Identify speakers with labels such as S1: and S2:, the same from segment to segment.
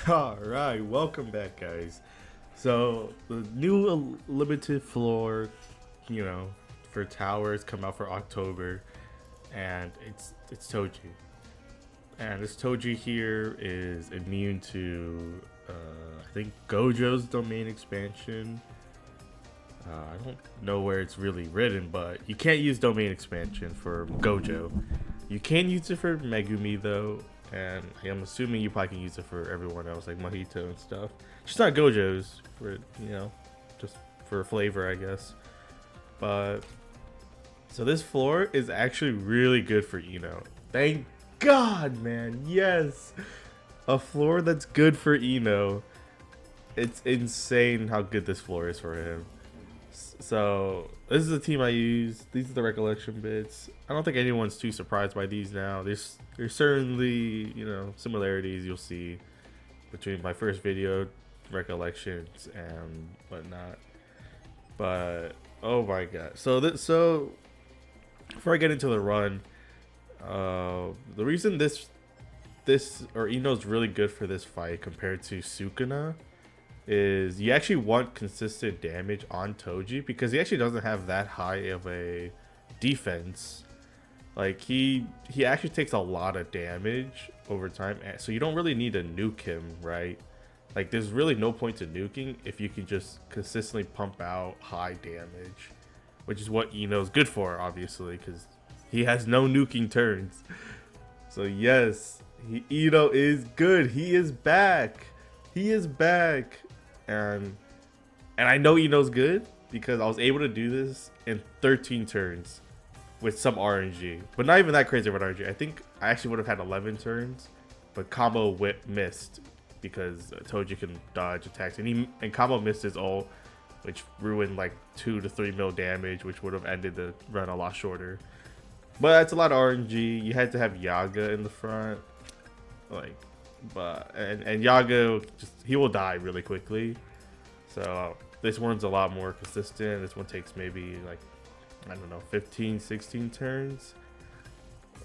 S1: Alright, welcome back, guys. So, the new limited floor, for towers come out for October, and it's TOJI. And this TOJI here is immune to, I think, Gojo's domain expansion. I don't know where it's really written, but you can't use domain expansion for Gojo. You can use it for Megumi, though. And I'm assuming you probably can use it for everyone else, like Mojito and stuff. Just not Gojo's, for just for flavor, I guess. But so this floor is actually really good for INO. Thank God, man. Yes, a floor that's good for INO. It's insane how good this floor is for him. So this is the team I use. These are the recollection bits. I don't think anyone's too surprised by these now. There's certainly, similarities you'll see between my first video recollections and whatnot. But oh my god. So before I get into the run, the reason this or INO's really good for this fight compared to Sukuna is you actually want consistent damage on TOJI because he actually doesn't have that high of a defense. Like he actually takes a lot of damage over time, so you don't really need to nuke him, right? Like there's really no point to nuking if you can just consistently pump out high damage, which is what INO's good for, obviously, because he has no nuking turns. So yes, INO is good. He is back. He is back. And I know INO's good because I was able to do this in 13 turns with some RNG, but not even that crazy with RNG. I think I actually would have had 11 turns, but Combo Whip missed because TOJI can dodge attacks, and Combo missed his ult, which ruined like 2 to 3 mil damage, which would have ended the run a lot shorter. But that's a lot of RNG. You had to have Yaga in the front, and Yaga he will die really quickly. So this one's a lot more consistent. This one takes maybe like, I don't know, 15, 16 turns,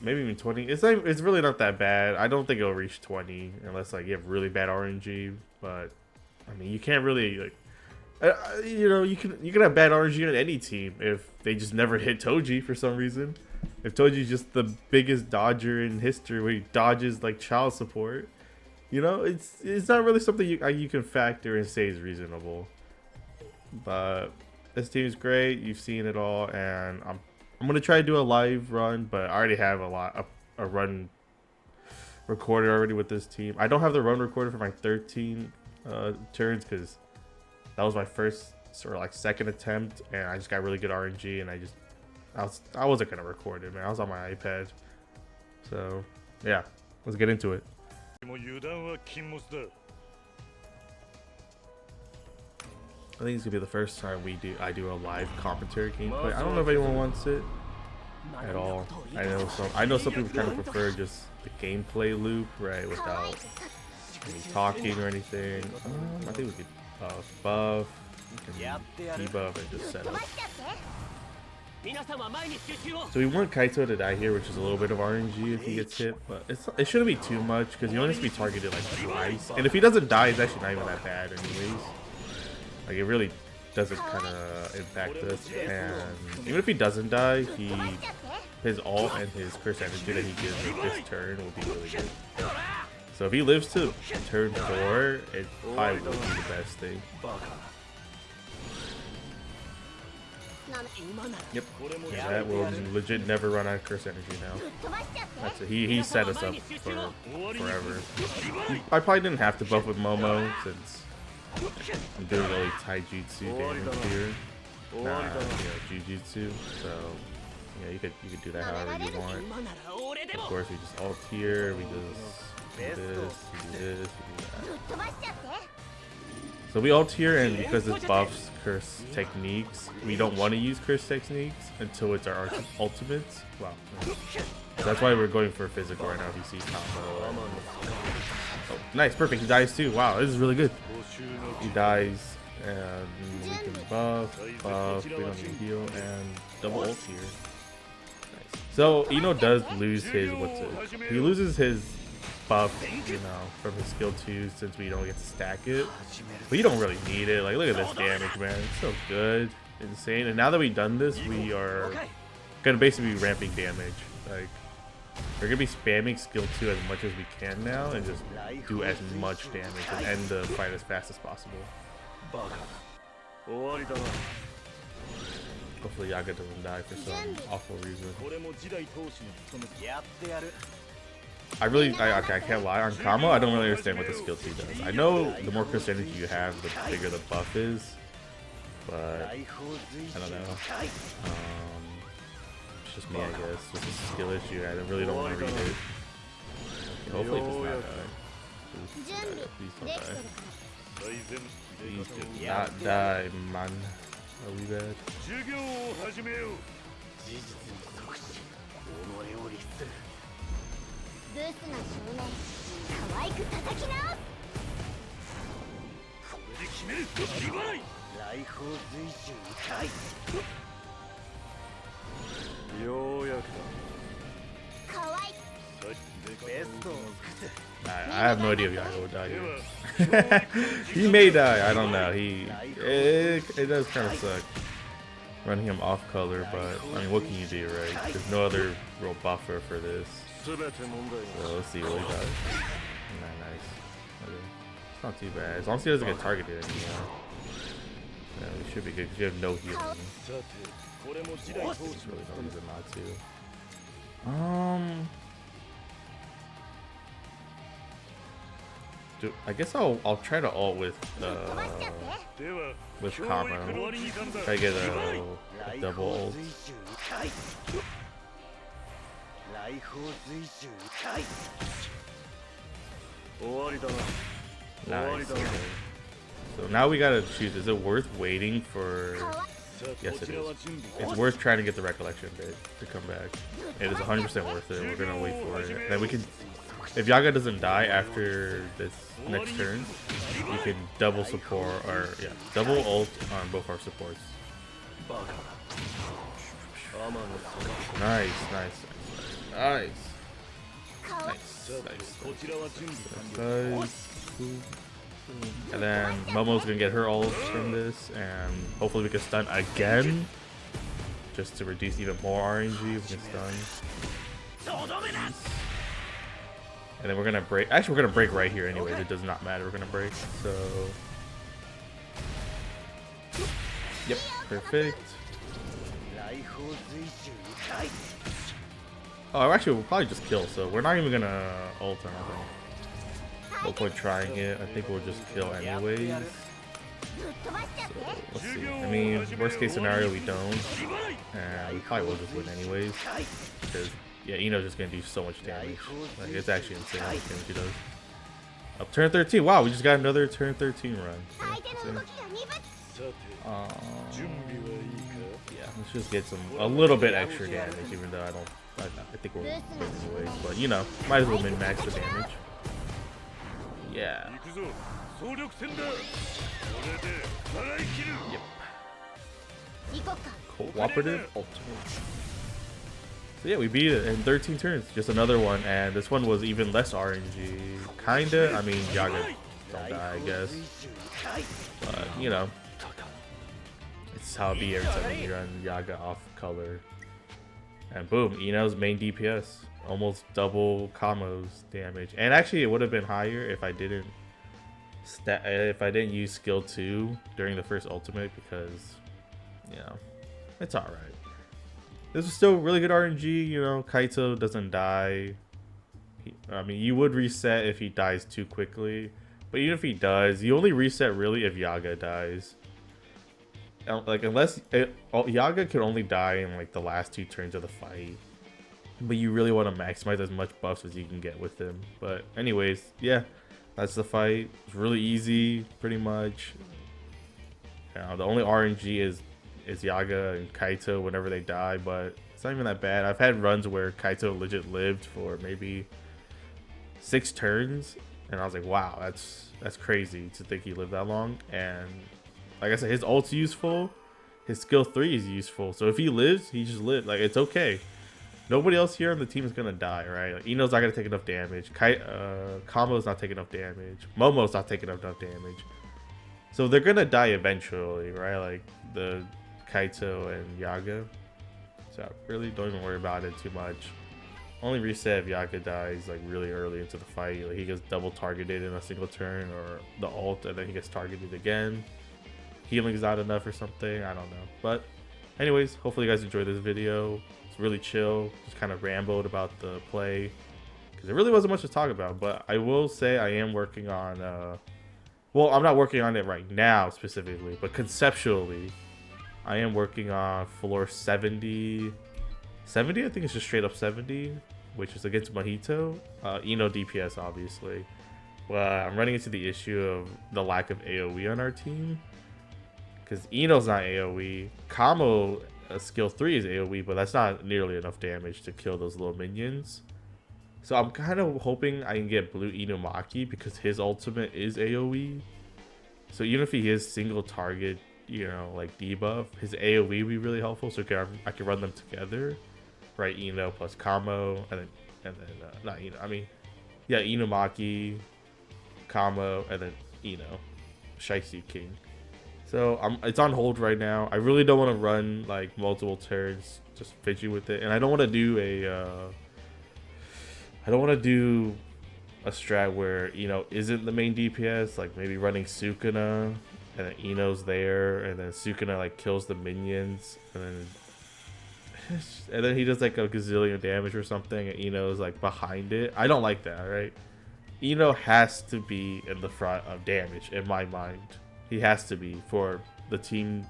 S1: maybe even 20. It's really not that bad. I don't think it'll reach 20 unless like you have really bad RNG. But I mean, you can't really you can have bad RNG on any team if they just never hit TOJI for some reason. If TOJI's just the biggest dodger in history, where he dodges like child support, it's not really something you can factor and say is reasonable. But this team is great. You've seen it all, and I'm gonna try to do a live run, but I already have a run recorded already with this team. I don't have the run recorded for my 13 turns because that was my first sort of like second attempt, and I just got really good RNG, and I wasn't gonna record it, man. I was on my iPad. So yeah, let's get into it. I think it's gonna be the first time I do a live commentary gameplay. I don't know if anyone wants it at all. I know some people kind of prefer just the gameplay loop, right, without any talking or anything. I think we could buff, we can debuff, and just set up. So we want Kaito to die here, which is a little bit of RNG if he gets hit, but it shouldn't be too much because he only has to be targeted like twice, and if he doesn't die, it's actually not even that bad anyways. Like it really doesn't kind of impact us, and even if he doesn't die, his ult and his curse energy that he gives with this turn will be really good. So if he lives to turn 4, it probably will be the best thing. Yep, that will legit never run out of curse energy now. That's it. He set us up for forever. I probably didn't have to buff with Momo since I'm doing really taijutsu damage here. Jujutsu. So yeah, you could do that however you want. Of course, we just ult here. We just do this, we do this, we do that. So we ult here, and because this buffs curse techniques, we don't want to use curse techniques until it's our ultimates. Wow. So that's why we're going for physical right now. If you see combo. Oh, nice, perfect. He dies too. Wow, this is really good. He dies, and we can buff. We don't need to heal, and double ult here. Nice. So INO does lose his he loses his buff, you know, from his skill 2 since we don't get to stack it. But you don't really need it. Like, look at this damage, man. It's so good. Insane. And now that we've done this, we are gonna basically be ramping damage. Like, we're gonna be spamming skill 2 as much as we can now and just do as much damage and end the fight as fast as possible. Hopefully Yaga doesn't die for some awful reason. I can't lie. On Kamo, I don't really understand what the skill 2 does. I know the more percentage you have, the bigger the buff is. But, I don't know. It's just me, I guess. It's just a skill issue. I really don't want to read it. Okay, hopefully it does not die. Please don't die. Please do not die, man. Are we bad? I have no idea if Yaga will die here. He may die, I don't know. It does kind of suck running him off color, but I mean, what can you do, right? There's no other real buffer for this. So let's see what he does. Nice. Okay. It's not too bad. As long as he doesn't get targeted anymore. Yeah, we should be good because you have no healing. It's really no reason not to. Dude, I guess I'll try to ult with Kamo. Try to get a double ult. Nice. Okay. So now we gotta choose. Is it worth waiting for? Yes, it is. It's worth trying to get the recollection bit to come back. It is 100% worth it. We're gonna wait for it. Then we can. If Yaga doesn't die after this next turn, we can double support or double ult on both our supports. Nice. And then Momo's gonna get her ult from this, and hopefully we can stun again, just to reduce even more RNG. We can stun. And then we're gonna break. Actually, we're gonna break right here anyways. It does not matter. We're gonna break. So, yep, perfect. Oh, actually, we'll probably just kill. So we're not even gonna ult or anything. No point trying it. I think we'll just kill anyways. So let's see. I mean, worst case scenario, we don't, and we probably will just win anyways. Because yeah, INO's just gonna do so much damage. Like, it's actually insane how much damage he does. Up turn 13. Wow, we just got another turn 13 run. Yeah, let's just get a little bit extra damage, even though I think we're winning anyways. But you know, might as well min-max the damage. Yeah. Yep. Cooperative ultimate. So yeah, we beat it in 13 turns. Just another one, and this one was even less RNG. Kinda. I mean, Yaga don't die, I guess. But you know, it's how it be every time you run Yaga off color. And boom, INO's main DPS. Almost double Kamo's damage, and actually it would have been higher if I didn't use skill 2 during the first ultimate, because you know, it's all right. This is still really good RNG. You know, Kaito doesn't die. I mean, you would reset if he dies too quickly, but even if he does, you only reset really if Yaga dies. Like, unless Yaga can only die in like the last 2 turns of the fight. But you really want to maximize as much buffs as you can get with him. But anyways, yeah, that's the fight. It's really easy, pretty much. The only RNG is Yaga and Kaito whenever they die, but it's not even that bad. I've had runs where Kaito legit lived for maybe 6 turns, and I was like, wow, that's crazy to think he lived that long. And like I said, his ult's useful, his skill 3 is useful. So if he lives, he just lived. Like, it's okay. nobody else here on the team is gonna die, right? Like, Ino's not gonna take enough damage. Kamo's not taking enough damage. Momo's not taking enough damage. So they're gonna die eventually, right? Like the Kaito and Yaga. So I really don't even worry about it too much. Only reset if Yaga dies like really early into the fight. Like he gets double targeted in a single turn, or the ult and then he gets targeted again. Healing's not enough or something, I don't know. But anyways, hopefully you guys enjoyed this video. It's really chill, just kind of rambled about the play because there really wasn't much to talk about. But I will say I am working on well, I'm not working on it right now specifically, but conceptually I am working on floor 70. 70, I think it's just straight up 70, which is against Mojito. INO DPS, obviously. Well, I'm running into the issue of the lack of AoE on our team. Because INO's not AoE. Kamo, skill 3 is AoE, but that's not nearly enough damage to kill those little minions. So I'm kind of hoping I can get Blue Inumaki because his ultimate is AoE. So even if he is single target, you know, like debuff, his AoE would be really helpful. So I can run them together. Right, INO plus Kamo, and then not INO. I mean, yeah, Inumaki, Kamo, and then INO, Shiesty King. So it's on hold right now. I really don't want to run like multiple turns, just fidget with it, and I don't want to do a strat where isn't the main DPS, like maybe running Sukuna, and then INO's there, and then Sukuna like kills the minions, and then he does like a gazillion damage or something, and INO's like behind it. I don't like that, right? INO has to be in the front of damage in my mind. He has to be for the team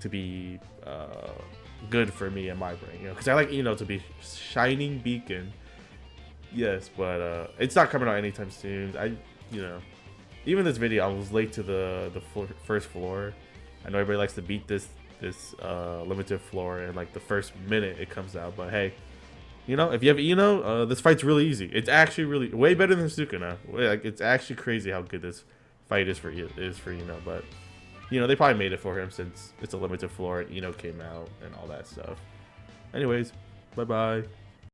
S1: to be good for me in my brain, because I like INO to be shining beacon. Yes, but it's not coming out anytime soon. Even this video, I was late to the first floor. I know everybody likes to beat this limited floor in like the first minute it comes out, but hey, if you have INO, this fight's really easy. It's actually really way better than Sukuna. Like, it's actually crazy how good this fight is for INO, but they probably made it for him since it's a limited floor and INO came out and all that stuff. Anyways, bye bye.